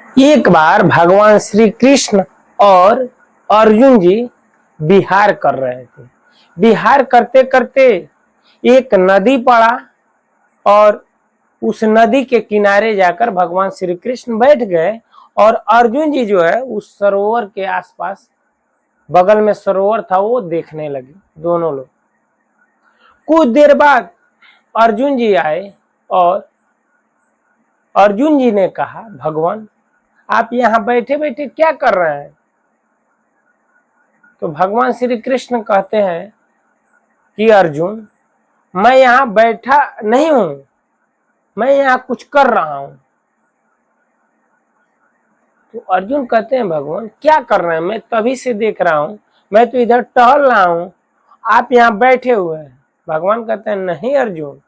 एक बार भगवान श्री कृष्ण और अर्जुन जी विहार कर रहे थे। विहार करते करते एक नदी पड़ा और उस नदी के किनारे जाकर भगवान श्री कृष्ण बैठ गए और अर्जुन जी जो है उस सरोवर के आसपास, बगल में सरोवर था, वो देखने लगे दोनों लोग। कुछ देर बाद अर्जुन जी आए और अर्जुन जी ने कहा, भगवान आप यहाँ बैठे बैठे क्या कर रहे हैं? तो भगवान श्री कृष्ण कहते हैं कि अर्जुन, मैं यहाँ बैठा नहीं हूं, मैं यहाँ कुछ कर रहा हूं। तो अर्जुन कहते हैं, भगवान क्या कर रहे हैं? मैं तभी से देख रहा हूं, मैं तो इधर टहल रहा हूं, आप यहाँ बैठे हुए हैं। भगवान कहते हैं, नहीं अर्जुन,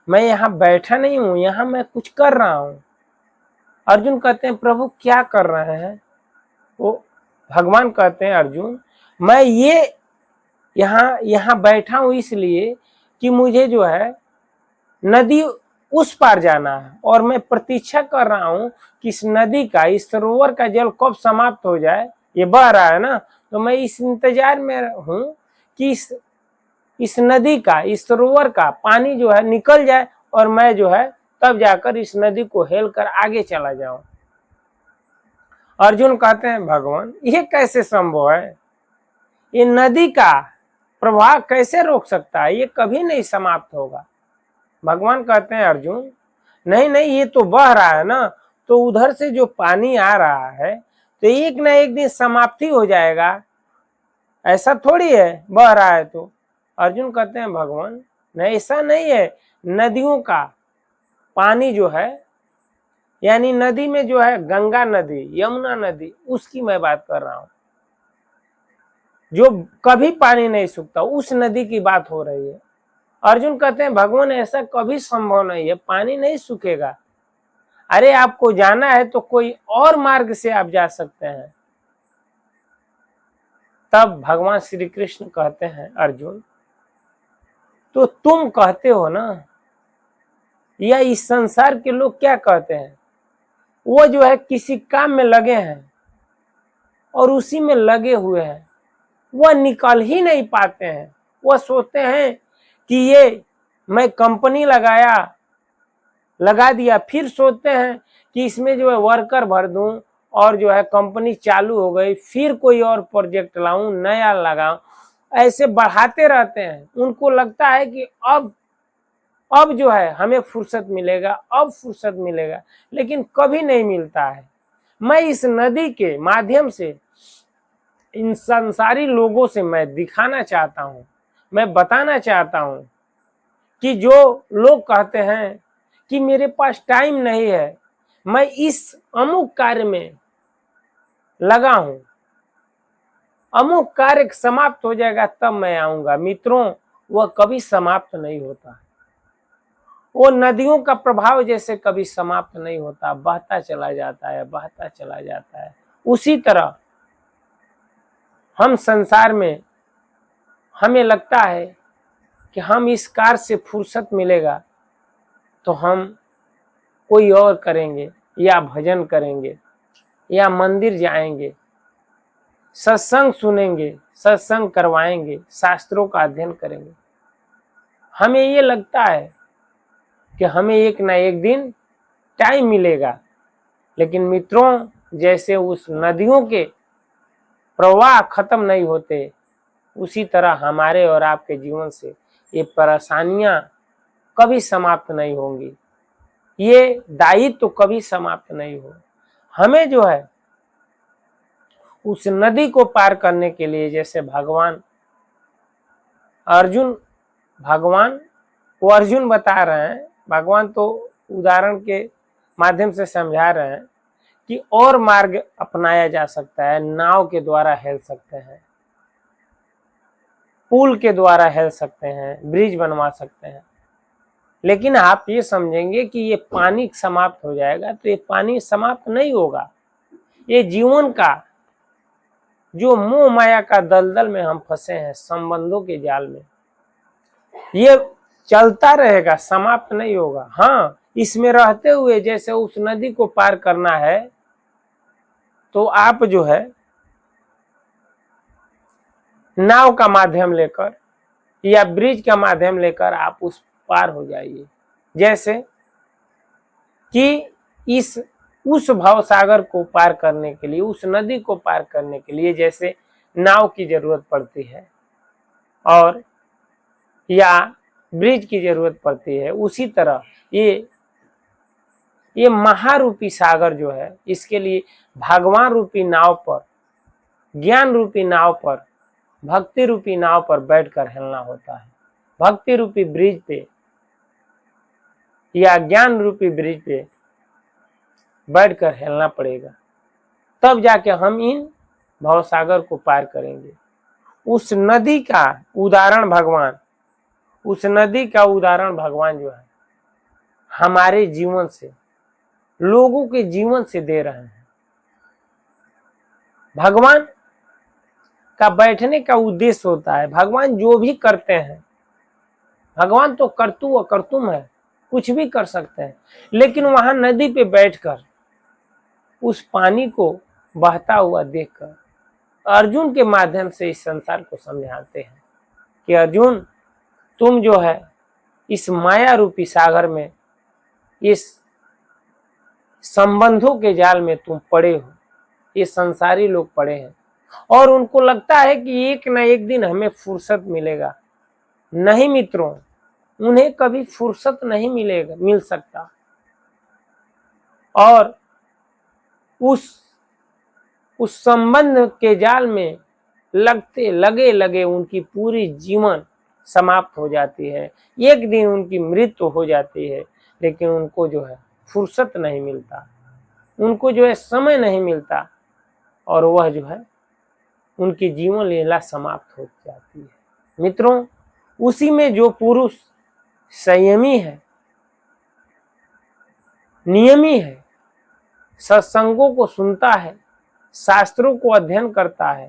मैं यहाँ बैठा नहीं हूं, यहाँ मैं कुछ कर रहा हूं। अर्जुन कहते हैं, प्रभु क्या कर रहे हैं? वो भगवान कहते हैं, अर्जुन मैं ये यहाँ बैठा हूं इसलिए कि मुझे जो है नदी उस पार जाना है और मैं प्रतीक्षा कर रहा हूं कि इस नदी का, इस सरोवर का जल कब समाप्त हो जाए। ये बह रहा है ना, तो मैं इस इंतजार में हूं कि इस नदी का, इस सरोवर का पानी जो है निकल जाए और मैं जो है तब जाकर इस नदी को हेल कर आगे चला जाऊं। अर्जुन कहते हैं, भगवान ये कैसे संभव है? ये नदी का प्रवाह कैसे रोक सकता है? ये कभी नहीं समाप्त होगा। भगवान कहते हैं, अर्जुन नहीं नहीं, ये तो बह रहा है ना, तो उधर से जो पानी आ रहा है तो एक ना एक दिन समाप्ति हो जाएगा, ऐसा थोड़ी है बह रहा है तो। अर्जुन कहते हैं, भगवान नहीं, ऐसा नहीं है। नदियों का पानी जो है, यानी नदी में जो है गंगा नदी, यमुना नदी, उसकी मैं बात कर रहा हूं, जो कभी पानी नहीं सूखता, उस नदी की बात हो रही है। अर्जुन कहते हैं, भगवान ऐसा कभी संभव नहीं है, पानी नहीं सूखेगा। अरे आपको जाना है तो कोई और मार्ग से आप जा सकते हैं। तब भगवान श्री कृष्ण कहते हैं, अर्जुन तो तुम कहते हो ना, या इस संसार के लोग क्या कहते हैं? वो जो है किसी काम में लगे हैं और उसी में लगे हुए हैं, वह निकल ही नहीं पाते हैं। वह सोचते हैं कि ये मैं कंपनी लगा दिया, फिर सोचते हैं कि इसमें जो है वर्कर भर दूं और जो है कंपनी चालू हो गई, फिर कोई और प्रोजेक्ट लाऊं, नया लगाऊं, ऐसे बढ़ाते रहते हैं। उनको लगता है कि अब जो है हमें फुर्सत मिलेगा, अब फुर्सत मिलेगा, लेकिन कभी नहीं मिलता है। मैं इस नदी के माध्यम से इन संसारी लोगों से मैं दिखाना चाहता हूं, मैं बताना चाहता हूं कि जो लोग कहते हैं कि मेरे पास टाइम नहीं है, मैं इस अमुक कार्य में लगा हूं, अमुक कार्य समाप्त हो जाएगा तब मैं आऊंगा। मित्रों, वह कभी समाप्त नहीं होता। वो नदियों का प्रभाव जैसे कभी समाप्त नहीं होता, बहता चला जाता है, बहता चला जाता है। उसी तरह हम संसार में, हमें लगता है कि हम इस कार्य से फुर्सत मिलेगा तो हम कोई और करेंगे, या भजन करेंगे, या मंदिर जाएंगे, सत्संग सुनेंगे, सत्संग करवाएंगे, शास्त्रों का अध्ययन करेंगे। हमें ये लगता है कि हमें एक ना एक दिन टाइम मिलेगा, लेकिन मित्रों, जैसे उस नदियों के प्रवाह खत्म नहीं होते, उसी तरह हमारे और आपके जीवन से ये परेशानियां कभी समाप्त नहीं होंगी, ये दायित्व तो कभी समाप्त नहीं हो। हमें जो है उस नदी को पार करने के लिए, जैसे भगवान को अर्जुन बता रहे हैं, भगवान तो उदाहरण के माध्यम से समझा रहे हैं कि और मार्ग अपनाया जा सकता है। नाव के द्वारा हेल सकते हैं, पुल के द्वारा हेल सकते हैं, ब्रिज बनवा सकते हैं, लेकिन आप ये समझेंगे कि ये पानी समाप्त हो जाएगा, तो ये पानी समाप्त नहीं होगा। ये जीवन का जो मोह माया का दलदल में हम फंसे हैं, संबंधों के जाल में, ये चलता रहेगा, समाप्त नहीं होगा। हाँ, इसमें रहते हुए जैसे उस नदी को पार करना है, तो आप जो है नाव का माध्यम लेकर या ब्रिज का माध्यम लेकर आप उस पार हो जाइए। जैसे कि उस भव सागर को पार करने के लिए, उस नदी को पार करने के लिए जैसे नाव की जरूरत पड़ती है और या ब्रिज की जरूरत पड़ती है, उसी तरह ये महारूपी सागर जो है, इसके लिए भगवान रूपी नाव पर, ज्ञान रूपी नाव पर, भक्ति रूपी नाव पर बैठकर हिलना होता है। भक्ति रूपी ब्रिज पे या ज्ञान रूपी ब्रिज पे बैठकर हिलना पड़ेगा, तब जाके हम इन भवसागर को पार करेंगे। उस नदी का उदाहरण भगवान जो है हमारे जीवन से, लोगों के जीवन से दे रहे हैं। भगवान का बैठने का उद्देश्य होता है, भगवान जो भी करते हैं, भगवान तो कर्तु अकर्तुम है, कुछ भी कर सकते हैं, लेकिन वहां नदी पे बैठकर उस पानी को बहता हुआ देखकर अर्जुन के माध्यम से इस संसार को समझाते हैं कि अर्जुन, तुम जो है इस माया रूपी सागर में, इस संबंधों के जाल में तुम पड़े हो। ये संसारी लोग पड़े हैं और उनको लगता है कि एक ना एक दिन हमें फुर्सत मिलेगा। नहीं मित्रों, उन्हें कभी फुर्सत नहीं मिल सकता। और उस संबंध के जाल में लगे उनकी पूरी जीवन समाप्त हो जाती है। एक दिन उनकी मृत्यु हो जाती है, लेकिन उनको जो है फुर्सत नहीं मिलता, उनको जो है समय नहीं मिलता और वह जो है उनकी जीवन लीला समाप्त हो जाती है। मित्रों, उसी में जो पुरुष संयमी है, नियमी है, सत्संगों को सुनता है, शास्त्रों को अध्ययन करता है,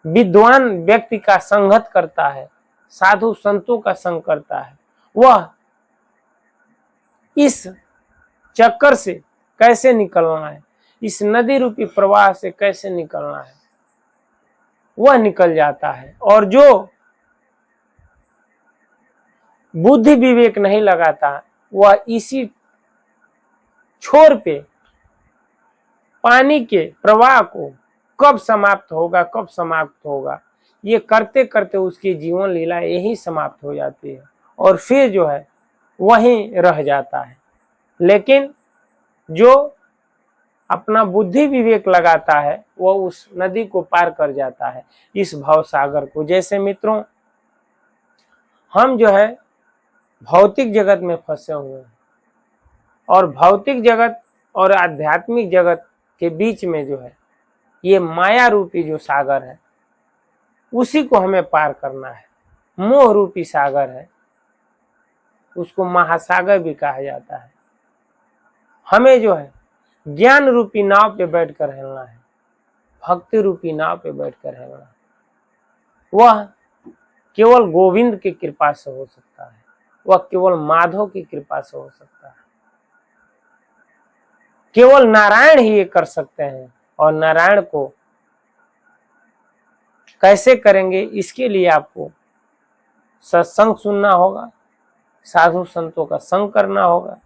विद्वान व्यक्ति का संगत करता है, साधु संतों का संग करता है, वह इस चक्कर से कैसे निकलना है, इस नदी रूपी प्रवाह से कैसे निकलना है, वह निकल जाता है। और जो बुद्धि विवेक नहीं लगाता, वह इसी छोर पे पानी के प्रवाह को कब समाप्त होगा, ये करते करते उसकी जीवन लीला यही समाप्त हो जाती है और फिर जो है वहीं रह जाता है। लेकिन जो अपना बुद्धि विवेक लगाता है, वह उस नदी को पार कर जाता है, इस भव सागर को। जैसे मित्रों, हम जो है भौतिक जगत में फंसे हुए हैं और भौतिक जगत और आध्यात्मिक जगत के बीच में जो है ये माया रूपी जो सागर है, उसी को हमें पार करना है। मोह रूपी सागर है, उसको महासागर भी कहा जाता है। हमें जो है ज्ञान रूपी नाव पे बैठकर हिलना है, भक्ति रूपी नाव पे बैठकर हिलना है। वह केवल गोविंद की कृपा से हो सकता है, वह केवल माधव की कृपा से हो सकता है। केवल नारायण ही ये कर सकते हैं। और नारायण को कैसे करेंगे, इसके लिए आपको सत्संग सुनना होगा, साधु संतों का संग करना होगा,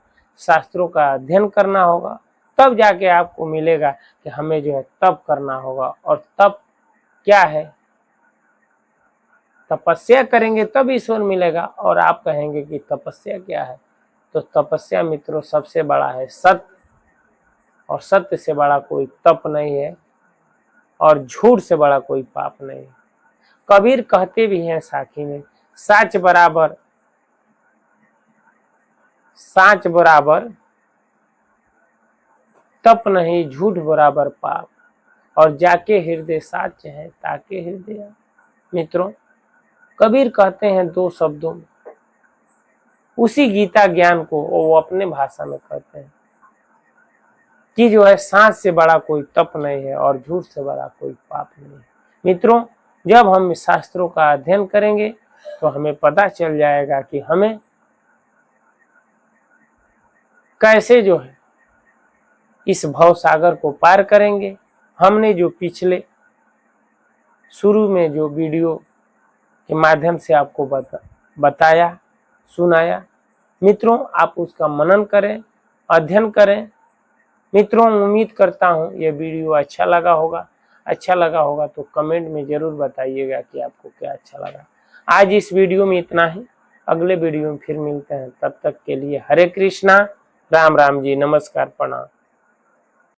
शास्त्रों का अध्ययन करना होगा, तब जाके आपको मिलेगा कि हमें जो है तप करना होगा। और तप क्या है? तपस्या करेंगे तब ईश्वर मिलेगा। और आप कहेंगे कि तपस्या क्या है? तो तपस्या मित्रों सबसे बड़ा है सत्य, और सत्य से बड़ा कोई तप नहीं है, और झूठ से बड़ा कोई पाप नहीं है। कबीर कहते भी हैं साखी में, साच बराबर तप नहीं, झूठ बराबर पाप, और जाके हृदय साच है ताके हृदय। मित्रों, कबीर कहते हैं दो शब्दों में उसी गीता ज्ञान को, वो अपने भाषा में कहते हैं कि जो है सांस से बड़ा कोई तप नहीं है और झूठ से बड़ा कोई पाप नहीं है। मित्रों, जब हम शास्त्रों का अध्ययन करेंगे तो हमें पता चल जाएगा कि हमें कैसे जो है इस भव सागर को पार करेंगे। हमने जो पिछले शुरू में जो वीडियो के माध्यम से आपको बताया सुनाया, मित्रों आप उसका मनन करें, अध्ययन करें। मित्रों उम्मीद करता हूँ ये वीडियो अच्छा लगा होगा। अच्छा लगा होगा तो कमेंट में जरूर बताइएगा कि आपको क्या अच्छा लगा। आज इस वीडियो में इतना ही, अगले वीडियो में फिर मिलते हैं। तब तक के लिए हरे कृष्णा, राम राम जी, नमस्कार, प्रणाम।